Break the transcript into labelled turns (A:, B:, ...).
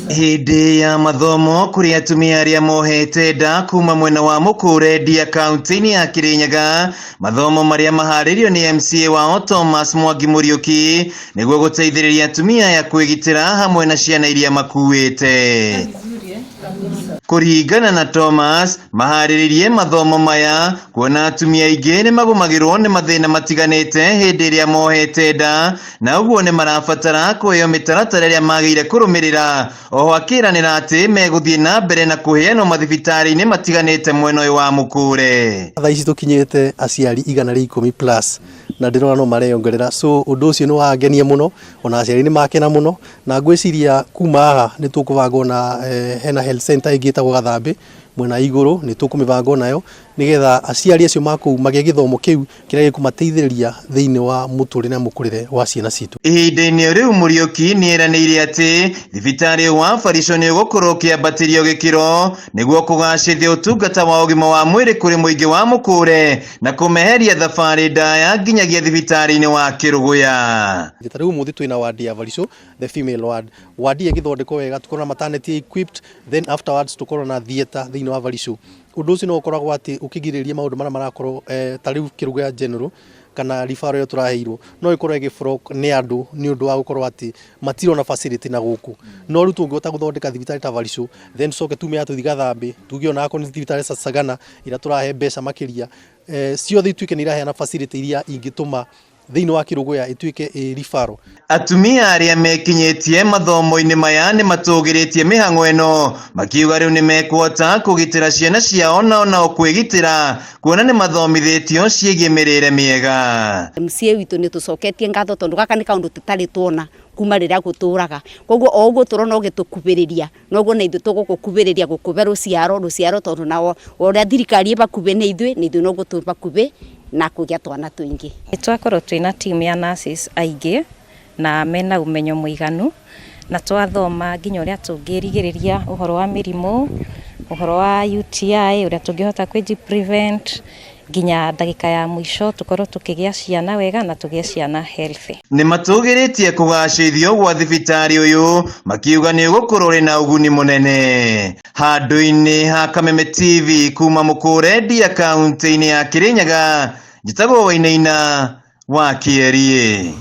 A: Hindi ya mathomo kuri atumia aria mohete nda kuma mwena wa Mukure Ndia kaunti-ini ya Kirinyaga, mathomo maria maharirio ni MCA wao Thomas Mwangi Muriuki niguo guteithiriria atumia ya kwigitira hamwe na ciana iria makuite. Kuringana na Thomas, mahariririe mathomo maya kuona atumia aingĩ ni magumagirwo ni mathina matiganite hindi iria mohete nda, na uguo ni marabatara kuheo mitaratara iria magire kurumirira. Oho akiranira ati meguthie na mbere na kuheanwo mathibitari-ini matiganite mwena uyu wa Mukure.
B: Thaa ici tukinyite aciari 110+ na ndirona no mareyongerera, so undu ucio ni wangenia muno, ona aciari ni makena muno, na ngwiciria kuma haha ni tukubanga na hena health center igitagwo Gathambi mwena iguru, ni tukumibanga nayo nigetha aciari acio maku magie githomo kiu kiria gikumateithiriria thiini wa muturire na mukurire wa ciana citu.
A: Ihinda-ini riu Muriuki ni eranĩire ati thibitari wa Barico ni ugukorwo kiambatirio gikiro niguo kugacithia utungata wa ugima wa mwiri kuri muingi wa Mukure na kumeheria thabari ndaya nginyagia thibitari-ini wa Kiruguya.
B: Riu muthi twina ward ya Barico, the female ward. Ward igithondekwo wega, tukorwo na maternity equipped, then afterwards tukorwo na theater thiini wa Barico. Undu ucio no ukoragwo ati ukigiriria maundu maria marakorwo ta riu Kiruguya general kana rifaro yo turaheirwo no ikorwo igifrok ni andu ni undu wa gukorwo ati matiro na facility na guku no riu tungihota guthondeka thibitari ta Barico, then soke tume atu Gathambi tugio na ko ni thibitari Sagana ira turahe mbeca makiria ciothe ituike ni iraheana facility iria ingituma thiini wa Kiruguya ituike rifaro.
A: Atumia aria mekinyitie mathomo-ini maya ni matugiritie mihango eno makiuga riu ni mekuhota kugitira ciana ciao na ona kwigitira kuona ni mathomithitio ciigie mirire miega.
C: MCA witu ni tucoketie ngatho tondu gaka ni kaundu tutari tuona kuma riria guturaga, koguo o uguo turona ugitukubiriria noguo na ithu tugukubiriria gukube ruciaro tondu na uria thirikari ibakube ni ithu noguo tubakube na kugia twana twingi.
D: Twakorwo twina team ya nurses aingi na mena umenyo muiganu na twathoma nginya uria tungirigiriria uhoro wa mirimu, uhoro wa UTI uria tungihota prevent nginya ndagika ya mwisho tukorwo tukigia ciana wega na tugie ciana healthy.
A: Ni matugiritie kugacithio gwa thibitari uyu makiuga ni gukorwo na uguni munene. Handu-ini ha Kameme TV kuma Mukure Ndia kaunti-ini ya Kirinyaga, njitagwo Wainaina wa Kierie.